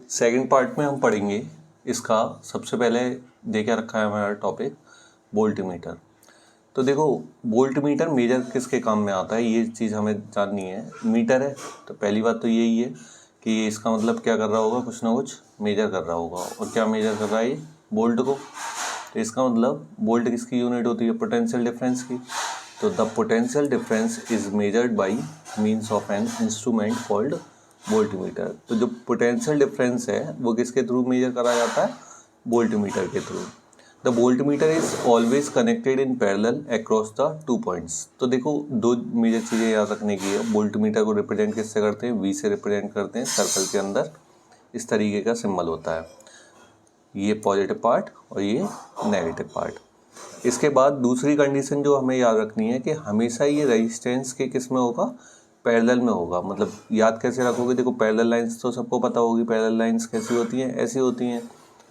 Second part में हम पढ़ेंगे इसका। सबसे पहले देखा रखा है हमारा टॉपिक वोल्टमीटर। तो देखो वोल्टमीटर मेजर किसके काम में आता है, ये चीज़ हमें जाननी है। मीटर है तो पहली बात तो यही है कि इसका मतलब क्या कर रहा होगा, कुछ ना कुछ मेजर कर रहा होगा। और क्या मेजर कर रहा है ये, वोल्ट को। तो इसका मतलब वोल्ट किसकी यूनिट होती है, पोटेंशियल डिफरेंस की। तो the potential difference is measured by means of an instrument called voltmeter. तो जो पोटेंशियल डिफरेंस है वो किसके थ्रू मेजर करा जाता है, वोल्टमीटर के through. The voltmeter is always connected in parallel across the 2 points. तो देखो दो मेजर चीज़ें याद रखने की है। वोल्टमीटर को रिप्रेजेंट किससे करते हैं, वी से रिप्रेजेंट करते हैं। सर्कल के अंदर इस तरीके का सिंबल होता है, ये पॉजिटिव पार्ट और ये नेगेटिव पार्ट। इसके बाद दूसरी कंडीशन जो हमें याद रखनी है कि हमेशा ये रेजिस्टेंस के किस में होगा, पैरेलल में होगा। मतलब याद कैसे रखोगे, देखो पैरेलल लाइंस तो सबको पता होगी, पैरेलल लाइंस कैसी होती हैं, ऐसी होती हैं।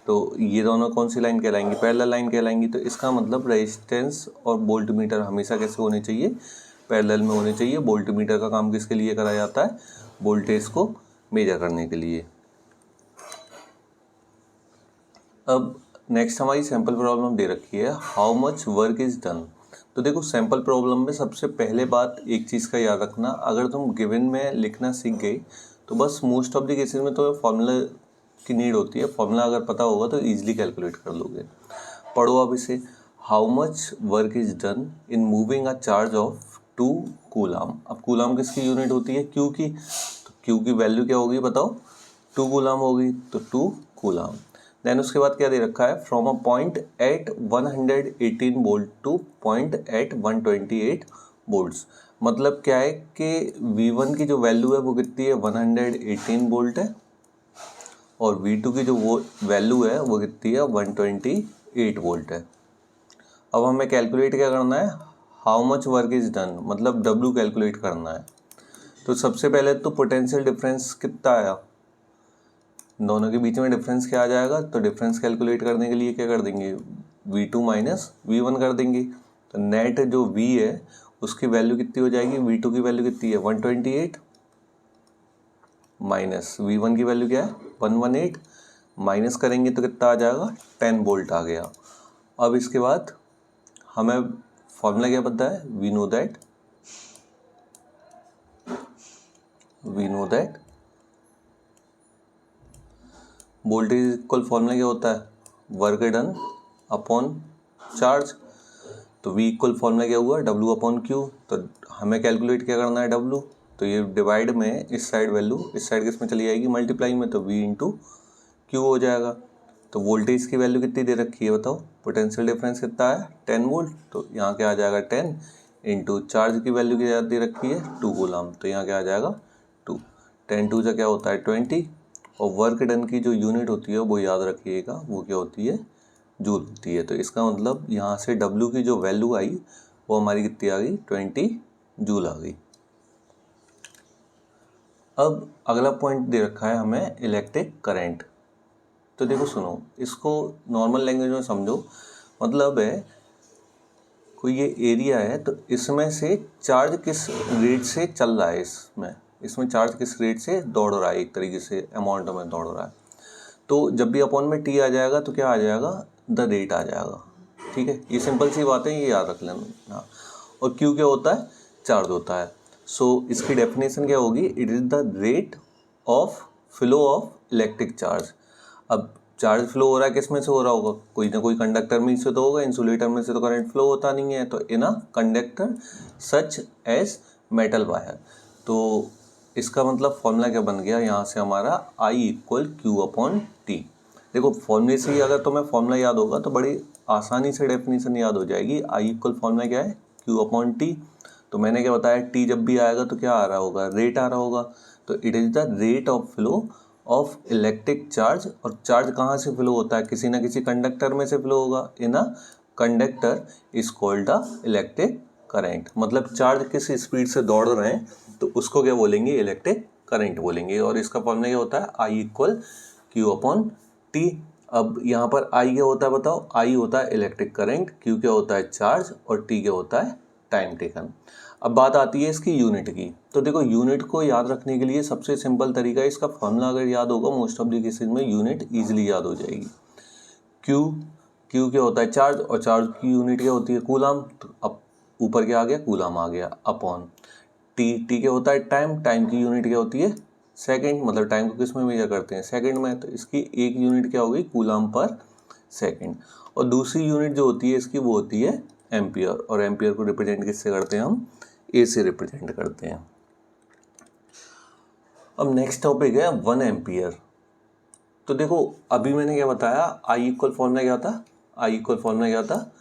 तो ये दोनों कौन सी लाइन कहलाएंगी, पैरेलल लाइन कहलाएंगी। तो इसका मतलब रेजिस्टेंस और वोल्टमीटर हमेशा कैसे होने चाहिए, पैरेलल में होने चाहिए। वोल्टमीटर का काम किसके लिए करा जाता है, वोल्टेज को मेजर करने के लिए। अब नेक्स्ट हमारी सैम्पल प्रॉब्लम दे रखी है, how much work is done. तो देखो सैम्पल प्रॉब्लम में सबसे पहले बात एक चीज़ का याद रखना, अगर तुम गिवन में लिखना सीख गए तो बस मोस्ट ऑफ द केसेस में तो फार्मूला की नीड होती है। फार्मूला अगर पता होगा तो ईजिली कैलकुलेट कर लोगे। पढ़ो अब इसे, how much work is done in moving a charge of 2 coulomb. अब कूलाम किसकी यूनिट होती है, क्यू की। तो क्यू की वैल्यू क्या होगी बताओ, 2 कूलाम होगी, तो 2 कूलाम। देन उसके बाद क्या दे रखा है, from a point eight 118 volt to point eight 128 volts. मतलब क्या है कि V1 की जो वैल्यू है वो कितनी है, 118 वोल्ट है, और V2 की जो वो वैल्यू है वो कितनी है, 128 वोल्ट है। अब हमें कैलकुलेट क्या करना है, how much work is done, मतलब W कैलकुलेट करना है। तो सबसे पहले तो पोटेंशियल डिफरेंस कितना आया, दोनों के बीच में डिफरेंस क्या आ जाएगा। तो डिफरेंस कैलकुलेट करने के लिए क्या कर देंगे, V2 माइनस V1 कर देंगे। तो नेट जो V है उसकी वैल्यू कितनी हो जाएगी, V2 की वैल्यू कितनी है 128, माइनस V1 की वैल्यू क्या है 118, माइनस करेंगे तो कितना आ जाएगा 10 वोल्ट आ गया। अब इसके बाद हमें फॉर्मूला क्या पता है, we know that voltage equal formula क्या होता है, वर्क डन अपॉन चार्ज। तो V इक्वल फॉर्मूला क्या हुआ, W अपॉन Q। तो हमें कैलकुलेट क्या करना है, W। तो ये डिवाइड में इस साइड वैल्यू इस साइड किस में चली जाएगी, मल्टीप्लाई में, तो V इंटू Q हो जाएगा। तो वोल्टेज की वैल्यू कितनी दे रखी है बताओ, पोटेंशियल डिफरेंस कितना है 10 वोल्ट। तो यहाँ क्या आ जाएगा 10 इंटू चार्ज की वैल्यू क्या दे रखी है 2 कूलाम। तो यहाँ क्या आ जाएगा 2, 10 2 से क्या होता है 20। और वर्क डन की जो यूनिट होती है वो याद रखिएगा, वो क्या होती है, जूल होती है। तो इसका मतलब यहाँ से W की जो वैल्यू आई वो हमारी कितनी आ गई, 20 जूल आ गई। अब अगला पॉइंट दे रखा है हमें इलेक्ट्रिक करंट। तो देखो सुनो, इसको नॉर्मल लैंग्वेज में समझो। मतलब है कोई ये एरिया है, तो इसमें से चार्ज किस रेट से चल रहा है, इसमें चार्ज किस रेट से दौड़ रहा है, एक तरीके से अमाउंट में दौड़ रहा है। तो जब भी अपॉन में T आ जाएगा तो क्या आ जाएगा, द रेट आ जाएगा। ठीक है, ये सिंपल सी बात है, ये याद रख लेना। हाँ, और Q क्या होता है, चार्ज होता है। सो इसकी डेफिनेशन क्या होगी, it is the rate of flow of electric charge. अब चार्ज फ्लो हो रहा है किस में से हो रहा होगा, कोई ना कोई कंडक्टर में से तो होगा, इंसुलेटर में से तो करंट फ्लो होता नहीं है। तो in a conductor such as metal wire. तो इसका मतलब फॉर्मूला क्या बन गया यहाँ से हमारा, I equal Q upon T। देखो फॉर्मूले से ही अगर तुम्हें फॉर्मूला याद होगा तो बड़ी आसानी से डेफिनेशन याद हो जाएगी। I इक्वल फॉर्मूला क्या है, Q अपॉन T। तो मैंने क्या बताया, T जब भी आएगा तो क्या आ रहा होगा, रेट आ रहा होगा। तो it is the rate of flow of electric charge. और चार्ज कहाँ से फ्लो होता है, किसी ना किसी कंडक्टर में से फ्लो होगा। In a conductor is called the electric current. मतलब चार्ज किस स्पीड से दौड़ रहे हैं तो उसको क्या बोलेंगे, इलेक्ट्रिक करंट बोलेंगे। और इसका फॉर्मूला क्या होता है, I equal Q upon T। अब यहाँ पर I क्या होता है बताओ, I होता है इलेक्ट्रिक करंट, Q क्या होता है चार्ज, और T क्या होता है टाइम टेकन। अब बात आती है इसकी यूनिट की। तो देखो यूनिट को याद रखने के लिए सबसे सिंपल तरीका है, इसका फॉर्मूला अगर याद होगा मोस्ट ऑफ द केसेज में यूनिट ईजिली याद हो जाएगी। क्यू क्या होता है, चार्ज, और चार्ज की यूनिट क्या होती है, कूलाम। तो अब ऊपर क्या आ गया, कूलाम आ गया, अपॉन टी क्या होता है, टाइम की यूनिट क्या होती है, सेकंड, मतलब टाइम को किस में मेजर करते हैं, सेकंड में। तो इसकी एक यूनिट क्या होगी, कूलाम पर सेकंड। और दूसरी यूनिट जो होती है इसकी वो होती है एम्पियर, और एम्पियर को रिप्रेजेंट किससे करते हैं हम, ए से रिप्रेजेंट करते हैं। अब नेक्स्ट टॉपिक है 1 एम्पियर। तो देखो अभी मैंने क्या बताया, आई इक्वल फॉर्मूला क्या था,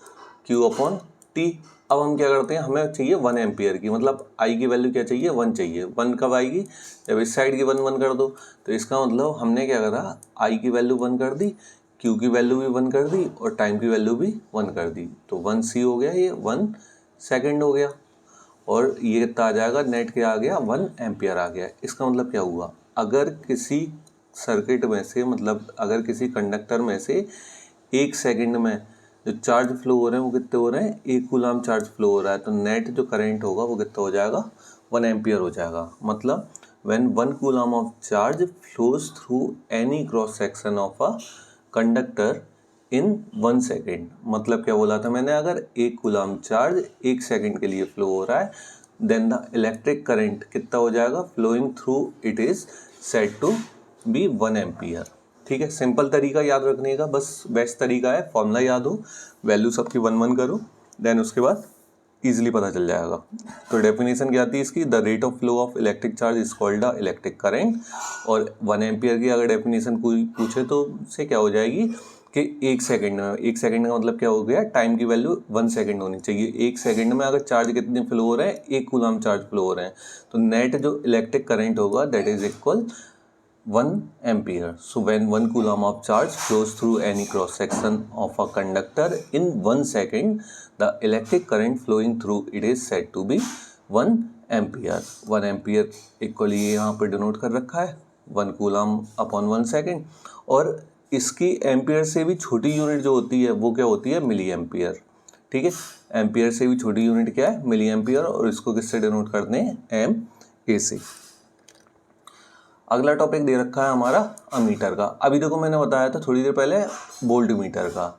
क्यू अपॉन टी। अब हम क्या करते हैं, हमें चाहिए 1 एम्पियर की, मतलब आई की वैल्यू क्या चाहिए, 1 चाहिए। 1 कब आएगी, जब इस साइड की 1 कर दो। तो इसका मतलब हमने क्या करा, आई की वैल्यू 1 कर दी, क्यू की वैल्यू भी 1 कर दी, और टाइम की वैल्यू भी 1 कर दी। तो 1 सी हो गया, ये 1 सेकेंड हो गया, और ये कितना आ जाएगा, नेट क्या आ गया, 1 एम्पियर आ गया। इसका मतलब क्या हुआ, अगर किसी सर्किट में से, मतलब अगर किसी कंडक्टर में से 1 सेकंड में जो चार्ज फ्लो हो रहे हैं वो कितने हो रहे हैं, 1 कूलाम चार्ज फ्लो हो रहा है, तो नेट जो करंट होगा वो कितना हो जाएगा, 1 एम्पियर हो जाएगा। मतलब when 1 coulomb of charge flows through any cross section of a conductor in 1 second. मतलब क्या बोला था मैंने, अगर 1 कूलाम चार्ज 1 सेकेंड के लिए फ्लो हो रहा है, देन द इलेक्ट्रिक करंट कितना हो जाएगा, flowing through it is said to be 1 ampere. ठीक है, सिंपल तरीका याद रखने का, बस बेस्ट तरीका है, फॉर्मूला याद हो, वैल्यू सबकी 1 करो, देन उसके बाद इजीली पता चल जाएगा। तो डेफिनेशन क्या आती है इसकी, the rate of flow of electric charge is called the electric current. और 1 एम्पियर की अगर डेफिनेशन कोई पूछे तो उससे क्या हो जाएगी कि 1 सेकंड में, 1 सेकंड का मतलब क्या हो गया, टाइम की वैल्यू 1 सेकंड होनी चाहिए। 1 सेकंड में अगर चार्ज कितने फ्लो हो रहे हैं, 1 कूलाम चार्ज फ्लो हो रहे हैं, तो नेट जो इलेक्ट्रिक करंट होगा that is equal 1 ampere. So when 1 coulomb of charge flows through any cross section of a conductor in 1 second, the electric current flowing through it is said to be 1 ampere. 1 ampere equally यहाँ पर denote कर रखा है 1 coulomb upon 1 second. और इसकी ampere से भी छोटी यूनिट जो होती है वो क्या होती है, मिली एम्पियर। ठीक है, एम्पियर से भी छोटी यूनिट क्या है, मिली एम्पियर, और इसको किससे डिनोट करते हैं, एम ए से। अगला टॉपिक दे रखा है हमारा अमीटर का। अभी देखो मैंने बताया था थोड़ी देर पहले वोल्ट मीटर का,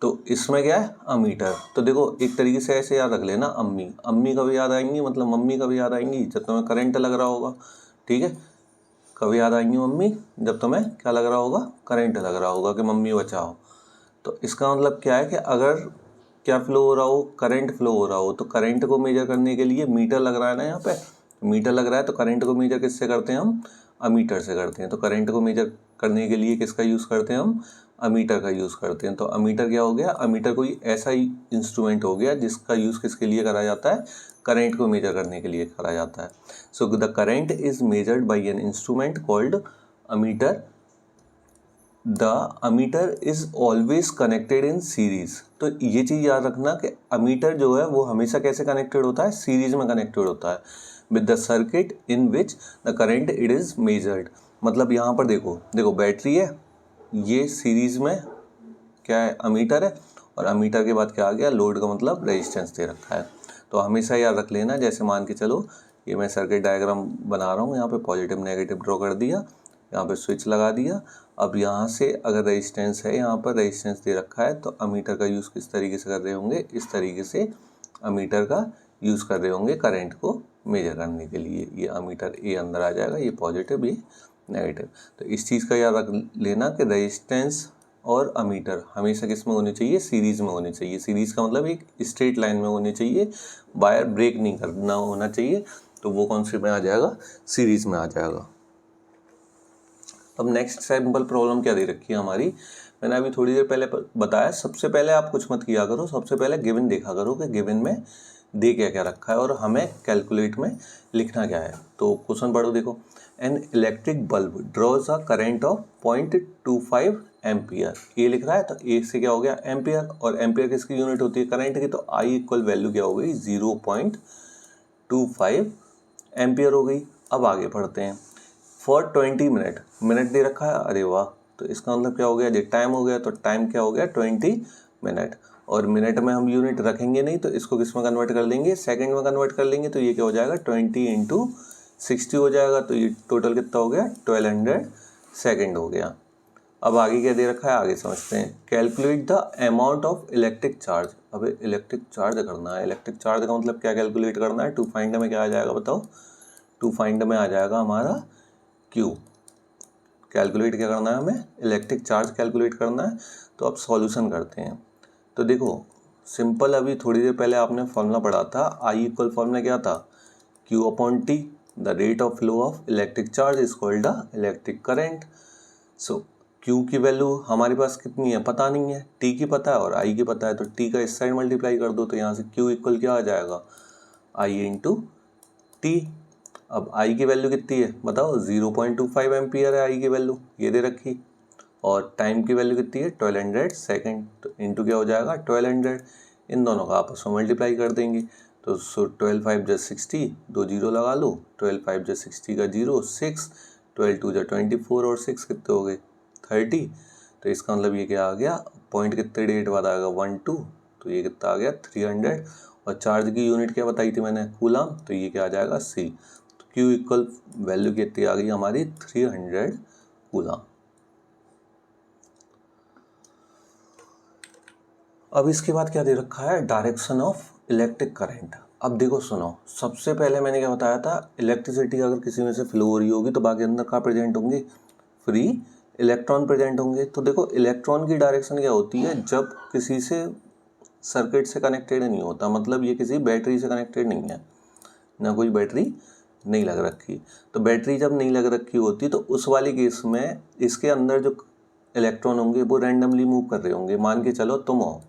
तो इसमें क्या है, अमीटर। तो देखो एक तरीके से ऐसे याद रख लेना, अम्मी कब याद आएंगी, मतलब मम्मी कब याद आएंगी, जब तुम्हें करंट लग रहा होगा। ठीक है, कब याद आएंगी मम्मी, जब तुम्हें क्या लग रहा होगा, करंट लग रहा होगा कि मम्मी बचाओ। तो इसका मतलब क्या है कि अगर क्या फ्लो हो रहा हो, करंट फ्लो हो रहा हो, तो करंट को मेजर करने के लिए मीटर लग रहा है ना, यहाँ पे मीटर लग रहा है, तो करंट को मेजर किससे करते हैं हम, अमीटर से करते हैं। तो करंट को मेजर करने के लिए किसका यूज़ करते हैं हम, अमीटर का यूज़ करते हैं। तो अमीटर क्या हो गया, अमीटर कोई ऐसा ही इंस्ट्रूमेंट हो गया जिसका यूज़ किसके लिए करा जाता है, करंट को मेजर करने के लिए करा जाता है। So the current is measured by an instrument called ammeter. The ammeter is always connected in series. तो ये चीज़ याद रखना कि अमीटर जो है वो हमेशा कैसे कनेक्टेड होता है, सीरीज में कनेक्टेड होता है with the circuit in which the current it is measured. मतलब यहाँ पर देखो बैटरी है, ये सीरीज में क्या है, अमीटर है, और अमीटर के बाद क्या आ गया, लोड का मतलब रेजिस्टेंस दे रखा है। तो हमेशा याद रख लेना, जैसे मान के चलो ये मैं सर्किट डायग्राम बना रहा हूँ, यहाँ पे पॉजिटिव नेगेटिव ड्रॉ कर दिया, यहाँ पे स्विच लगा दिया। अब यहाँ से अगर रेजिस्टेंस है, यहाँ पर रेजिस्टेंस दे रखा है, तो अमीटर का यूज़ किस तरीके से कर रहे होंगे, इस तरीके से अमीटर का यूज़ कर रहे होंगे करंट को मेजर करने के लिए। ये अमीटर ए अंदर आ जाएगा, ये पॉजिटिव ये नेगेटिव। तो इस चीज़ का याद रख लेना कि रेजिस्टेंस और अमीटर हमेशा किस में होनी चाहिए, सीरीज़ में होनी चाहिए। सीरीज़ का मतलब एक स्ट्रेट लाइन में होनी चाहिए, वायर ब्रेक नहीं करना होना चाहिए, तो वो कौन सी में आ जाएगा, सीरीज़ में आ जाएगा। अब नेक्स्ट सैम्पल प्रॉब्लम क्या दे रखी है हमारी, मैंने अभी थोड़ी देर पहले बताया, सबसे पहले आप कुछ मत किया करो, सबसे पहले गिवन देखा करो कि गिवन में दे क्या क्या रखा है और हमें कैलकुलेट में लिखना क्या है। तो क्वेश्चन पढ़ो, देखो an electric bulb draws a current of 0.25 ampere. A लिख रहा है तो ए से क्या हो गया, एम्पियर, और एम्पियर किसकी यूनिट होती है, करंट की, तो आई इक्वल वैल्यू क्या हो गई, 0.25 एम्पियर हो गई। अब आगे पढ़ते हैं, फॉर 20 मिनट दे रखा है, अरे वाह, तो इसका मतलब क्या हो गया, जो टाइम हो गया, तो टाइम क्या हो गया 20 मिनट, और मिनट में हम यूनिट रखेंगे नहीं, तो इसको किस में कन्वर्ट कर देंगे, सेकंड में कन्वर्ट कर लेंगे। तो ये क्या हो जाएगा, 20 × 60 हो जाएगा। तो ये टोटल कितना हो गया, 1200 सेकेंड हो गया। अब आगे क्या दे रखा है, आगे समझते हैं। Calculate the amount of electric charge. अब इलेक्ट्रिक चार्ज करना है, इलेक्ट्रिक चार्ज का मतलब क्या कैलकुलेट करना है। टू फाइंड में क्या आ जाएगा बताओ, टू फाइंड में आ जाएगा हमारा Q। कैलकुलेट क्या करना है हमें, इलेक्ट्रिक चार्ज कैलकुलेट करना है। तो अब सॉल्यूशन करते हैं। तो देखो सिंपल, अभी थोड़ी देर पहले आपने फॉर्मूला पढ़ा था, I इक्वल फॉर्मूला क्या था, Q/T, the rate of flow of electric charge is called the electric current. So Q की वैल्यू हमारे पास कितनी है पता नहीं है, T की पता है और I की पता है। तो T का इस साइड मल्टीप्लाई कर दो, तो यहाँ से Q इक्वल क्या आ जाएगा, I × T। अब I की वैल्यू कितनी है बताओ, 0.25 एम्पियर है I की वैल्यू, ये दे रखी। और टाइम की वैल्यू कितनी है, 1200 सेकेंड। तो इंटू क्या हो जाएगा, 1200। इन दोनों का आपस में मल्टीप्लाई कर देंगे। तो 12 5 × 60, 2 जीरो लगा लो। 12 5 × 60 का 0 6, 12 2 × 24 और 6 कितने हो गए 30। तो इसका मतलब ये क्या आ गया, पॉइंट कितने डेट बाद आएगा 1 2, तो ये कितना आ गया 300। और चार्ज की यूनिट क्या बताई थी मैंने, कूलम। तो ये क्या आ जाएगा C। तो Q इक्वल वैल्यू कितनी आ गई हमारी, 300 कूलम। अब इसके बाद क्या दे रखा है, डायरेक्शन ऑफ इलेक्ट्रिक करंट। अब देखो सुनो, सबसे पहले मैंने क्या बताया था, इलेक्ट्रिसिटी अगर किसी में से फ्लो हो रही होगी तो बाकी अंदर कहाँ प्रेजेंट होंगे, फ्री इलेक्ट्रॉन प्रेजेंट होंगे। तो देखो इलेक्ट्रॉन की डायरेक्शन क्या होती है, जब किसी से सर्किट से कनेक्टेड नहीं होता, मतलब ये किसी बैटरी से कनेक्टेड नहीं है, ना कोई बैटरी नहीं लग रखी। तो बैटरी जब नहीं लग रखी होती तो उस वाली केस में इसके अंदर जो इलेक्ट्रॉन होंगे वो रैंडमली मूव कर रहे होंगे। मान के चलो तुम हो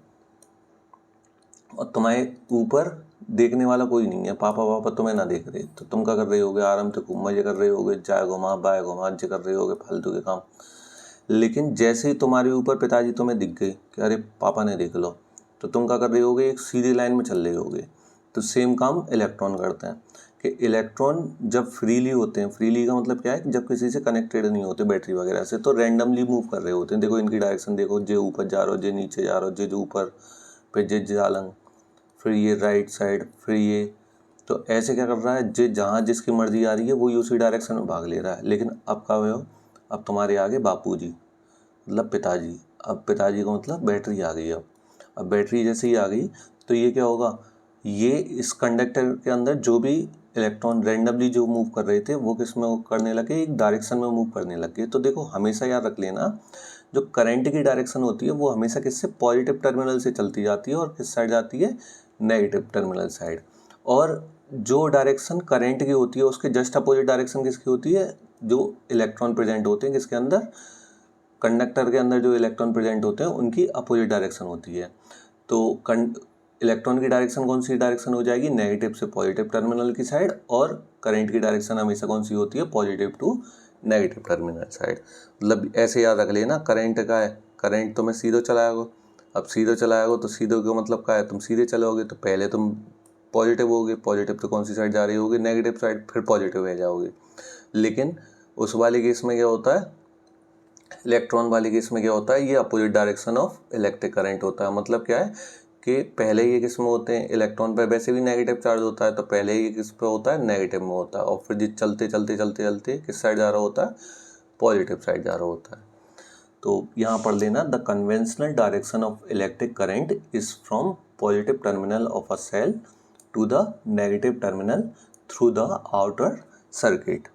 और तुम्हारे ऊपर देखने वाला कोई नहीं है, पापा तुम्हें ना देख रहे, तो तुम क्या कर रहे होगे, आराम से खूब मजे कर रहे होगे, जाए घुमा बाय घुमा जे कर रहे होगे फालतू के काम। लेकिन जैसे ही तुम्हारे ऊपर पिताजी तुम्हें दिख गए कि अरे पापा ने देख लो, तो तुम क्या कर रहे होगे, एक सीधी लाइन में चल रहे होगे। तो सेम काम इलेक्ट्रॉन करते हैं कि इलेक्ट्रॉन जब फ्रीली होते हैं, फ्रीली का मतलब क्या है, जब किसी से कनेक्टेड नहीं होते बैटरी वगैरह से, तो रैंडमली मूव कर रहे होते हैं। देखो इनकी डायरेक्शन देखो, जे ऊपर जा रहा हो, जे नीचे जा रहा हो, जे जो ऊपर फिर जे जालंग, फिर ये राइट साइड, फिर ये। तो ऐसे क्या कर रहा है, जे जहाँ जिसकी मर्जी आ रही है वो उसी डायरेक्शन में भाग ले रहा है। लेकिन अब क्या हो, अब तुम्हारे आगे बापूजी मतलब पिताजी, अब पिताजी का मतलब बैटरी आ गई। अब बैटरी जैसे ही आ गई तो ये क्या होगा, ये इस कंडक्टर के अंदर जो भी इलेक्ट्रॉन रैंडमली जो मूव कर रहे थे वो किस में करने लगे, एक डायरेक्शन में मूव करने लगे। तो देखो हमेशा याद रख लेना, जो करंट की डायरेक्शन होती है वो हमेशा किससे, पॉजिटिव टर्मिनल से चलती जाती है और किस साइड जाती है, नेगेटिव टर्मिनल साइड। और जो डायरेक्शन करंट की होती है उसके जस्ट अपोजिट डायरेक्शन किसकी होती है, जो इलेक्ट्रॉन प्रेजेंट होते हैं किसके अंदर, कंडक्टर के अंदर जो इलेक्ट्रॉन प्रेजेंट होते हैं उनकी अपोजिट डायरेक्शन होती है। तो इलेक्ट्रॉन की डायरेक्शन कौन सी डायरेक्शन हो जाएगी, नेगेटिव से पॉजिटिव टर्मिनल की साइड। और करंट की डायरेक्शन हमेशा कौन सी होती है, positive to negative terminal side. मतलब ऐसे याद रख लेना, करंट का है, करंट तुम्हें सीधे चलाएगा। अब सीधे चलाएगा तो सीधे का मतलब क्या है, तुम सीधे चलोगे तो पहले तुम पॉजिटिव होगे, पॉजिटिव तो कौन सी साइड जा रही होगी, नेगेटिव साइड, फिर पॉजिटिव हो जाओगे। लेकिन उस वाले केस में क्या होता है, इलेक्ट्रॉन वाले केस में क्या होता है, ये opposite direction of electric current होता है। मतलब क्या है कि पहले ये किस में होते हैं, इलेक्ट्रॉन पर वैसे भी नेगेटिव चार्ज होता है, तो पहले ये किस पे होता है, नेगेटिव में होता है। और फिर चलते चलते चलते चलते किस साइड जा रहा होता है, पॉजिटिव साइड जा रहा होता है। तो यहाँ पढ़ लेना, the conventional direction of electric current is from positive terminal of a cell to the negative terminal through the outer circuit.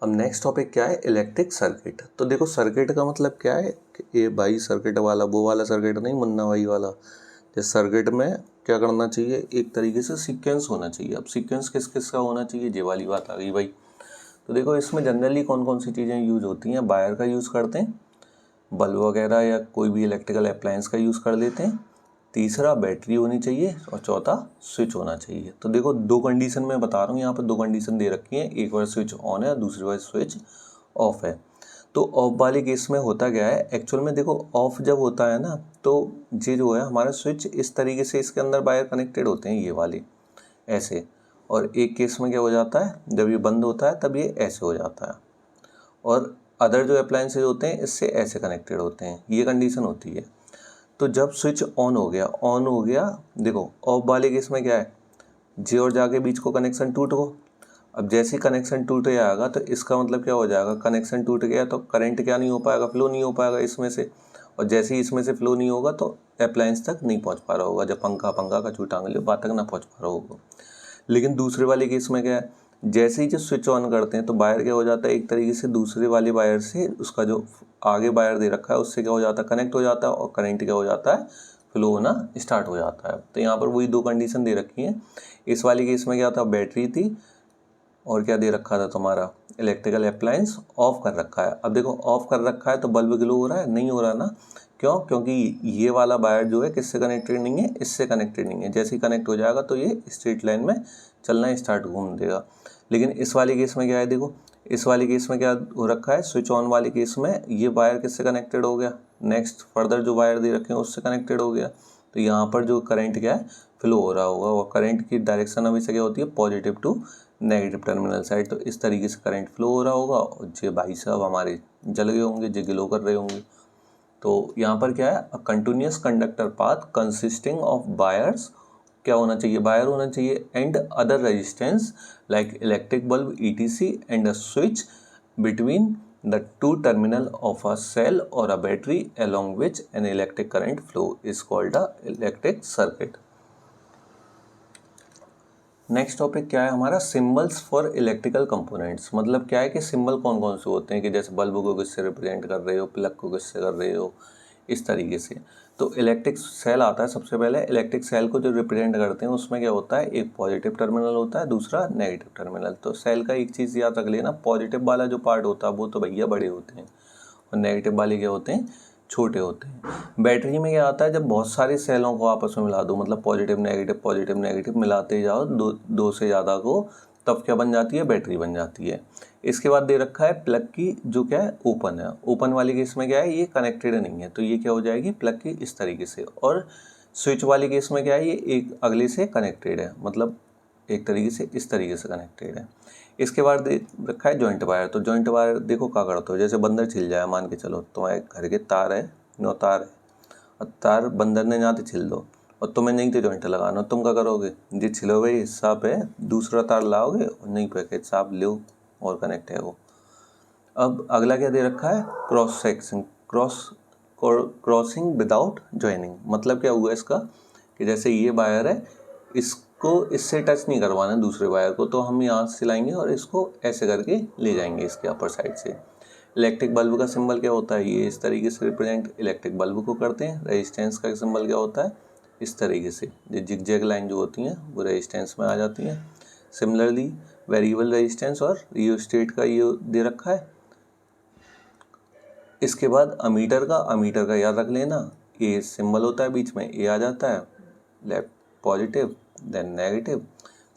अब नेक्स्ट टॉपिक क्या है, इलेक्ट्रिक सर्किट। तो देखो सर्किट का मतलब क्या है कि ये भाई सर्किट वाला वो वाला सर्किट नहीं, मुन्ना भाई वाला। जैसे सर्किट में क्या करना चाहिए, एक तरीके से सीक्वेंस होना चाहिए। अब सीक्वेंस किस किस का होना चाहिए, ये वाली बात आ गई भाई। तो देखो इसमें जनरली कौन कौन सी चीज़ें यूज होती हैं, वायर का यूज़ करते हैं, बल्ब वगैरह या कोई भी इलेक्ट्रिकल अप्लायंस का यूज़ कर लेते हैं। तीसरा बैटरी होनी चाहिए और चौथा स्विच होना चाहिए। तो देखो दो कंडीशन मैं बता रहा हूँ, यहाँ पर दो कंडीशन दे रखी हैं, एक बार स्विच ऑन है, दूसरी बार स्विच ऑफ है। तो ऑफ वाले केस में होता क्या है, एक्चुअल में देखो ऑफ जब होता है ना, तो ये जो है हमारा स्विच इस तरीके से इसके अंदर वायर कनेक्टेड होते हैं ये वाले ऐसे, और एक केस में क्या हो जाता है, जब ये बंद होता है तब ये ऐसे हो जाता है, और अदर जो अप्लायंसेज होते हैं इससे ऐसे कनेक्टेड होते हैं, ये कंडीशन होती है। तो जब स्विच ऑन हो गया, देखो ऑफ वाले केस में क्या है, जे और जा के बीच को कनेक्शन टूट गो। अब जैसे ही कनेक्शन टूट जाएगा तो इसका मतलब क्या हो जाएगा, कनेक्शन टूट गया तो करंट क्या नहीं हो पाएगा, फ्लो नहीं हो पाएगा इसमें से, और जैसे ही इसमें से फ्लो नहीं होगा तो अप्लायंस तक नहीं पहुंच पा रहा होगा, जब पंखा का छूटा आंगली बात तक ना पहुंच पा रहा होगा। लेकिन दूसरे वाले केस में क्या है, जैसे ही जो स्विच ऑन करते हैं तो वायर क्या हो जाता है, एक तरीके से दूसरे वाले वायर से उसका जो आगे वायर दे रखा है उससे क्या हो जाता है, कनेक्ट हो जाता है, और करंट क्या हो जाता है, फ्लो होना स्टार्ट हो जाता है। तो यहाँ पर वही दो कंडीशन दे रखी हैं। इस वाले केस में क्या था, बैटरी थी और क्या दे रखा था तुम्हारा, इलेक्ट्रिकल अप्लायंस ऑफ कर रखा है। अब देखो ऑफ कर रखा है तो बल्ब ग्लो हो रहा है, नहीं हो रहा ना, क्यों, क्योंकि ये वाला वायर जो है किससे कनेक्टेड नहीं है, इससे कनेक्टेड नहीं है। जैसे ही कनेक्ट हो जाएगा तो ये स्ट्रेट लाइन में चलना स्टार्ट घूम देगा। लेकिन इस वाले केस में क्या है, देखो इस वाले केस में क्या हो रखा है, स्विच ऑन वाले केस में ये वायर किससे कनेक्टेड हो गया, नेक्स्ट फर्दर जो वायर दे रखे हैं उससे कनेक्टेड हो गया। तो यहाँ पर जो करंट क्या है, फ्लो हो रहा होगा, और करंट की डायरेक्शन हमेशा क्या होती है, positive to negative terminal side. तो इस तरीके से करंट फ्लो हो रहा होगा, और जे भाई साहब हमारे जल गए होंगे, जे ग्लो कर रहे होंगे। तो यहाँ पर क्या है, a continuous conductor path consisting of wires, क्या होना चाहिए, वायर होना चाहिए, and other resistance like electric bulb ETC and a switch between the two terminal of a cell or a battery along which an electric current flow is called a electric circuit. Next topic क्या है हमारा, symbols for electrical components. मतलब क्या है कि symbol कौन कौन से होते हैं, कि जैसे बल्ब को किससे रिप्रेजेंट कर रहे हो, प्लग को किससे कर रहे हो, इस तरीके से। तो इलेक्ट्रिक सेल आता है सबसे पहले। इलेक्ट्रिक सेल को जो रिप्रेजेंट करते हैं उसमें क्या होता है, एक पॉजिटिव टर्मिनल होता है, दूसरा नेगेटिव टर्मिनल। तो सेल का एक चीज़ याद रख लेना, पॉजिटिव वाला जो पार्ट होता है वो तो भैया बड़े होते हैं, और नेगेटिव वाले क्या होते हैं, छोटे होते हैं। बैटरी में क्या आता है, जब बहुत सारे सेलों को आपस में मिला दो, मतलब पॉजिटिव नेगेटिव मिलाते जाओ, दो से ज़्यादा को, तब क्या बन जाती है, बैटरी बन जाती है। इसके बाद दे रखा है प्लग की, जो क्या है, ओपन है। ओपन वाली केस में क्या है, ये कनेक्टेड नहीं है, तो ये क्या हो जाएगी, प्लग की इस तरीके से। और स्विच वाली केस में क्या है, ये एक अगले से कनेक्टेड है, मतलब एक तरीके से इस तरीके से कनेक्टेड है। इसके बाद दे रखा है जॉइंट वायर। तो जॉइंट वायर देखो क्या करते हो, जैसे बंदर छिल जाए, मान के चलो तुम्हारे घर के तार है, 9 तार है, और तार बंदर ने जाते छिल दो, और तुम्हें नहीं तो जॉइंट लगाना, तुम क्या करोगे, जो छिलो हुए हिस्सा पे दूसरा तार लाओगे, और नहीं पे साफ लो और कनेक्ट है वो। अब अगला क्या दे रखा है, cross section, crossing without joining. मतलब क्या हुआ इसका, कि जैसे ये वायर है, इसको इससे टच नहीं करवाना दूसरे वायर को, तो हम यहाँ से लाएंगे और इसको ऐसे करके ले जाएंगे इसके अपर साइड से। इलेक्ट्रिक बल्ब का सिंबल क्या होता है, ये इस तरीके से रिप्रेजेंट इलेक्ट्रिक बल्ब को करते हैं। रेजिस्टेंस का सिंबल क्या होता है, इस तरीके से, ये जिगजैग लाइन जो होती हैं वो रेजिस्टेंस में आ जाती हैं। सिमिलरली वेरिएबल रेजिस्टेंस और रियोस्टेट का ये दे रखा है। इसके बाद अमीटर का याद रख लेना, ये सिंबल होता है बीच में, ए आ जाता है, left positive then negative.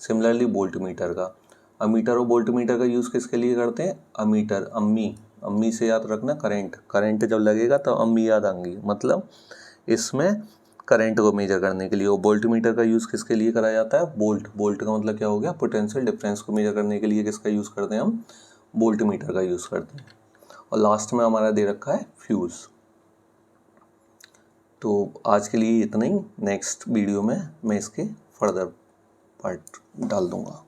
Similarly volt meter का, अमीटर और वोल्ट मीटर का यूज़ किसके लिए करते हैं, अमीटर, अम्मी से याद रखना, करंट जब लगेगा तो अम्मी याद आएंगी, मतलब इसमें करंट को मेजर करने के लिए। और वोल्ट मीटर का यूज़ किसके लिए करा जाता है, वोल्ट का मतलब क्या हो गया, पोटेंशियल डिफरेंस को मेजर करने के लिए किसका यूज़ करते हैं, हम वोल्ट मीटर का यूज़ करते हैं। और लास्ट में हमारा दे रखा है फ्यूज़। तो आज के लिए इतना ही, नेक्स्ट वीडियो में मैं इसके फर्दर पार्ट डाल दूँगा।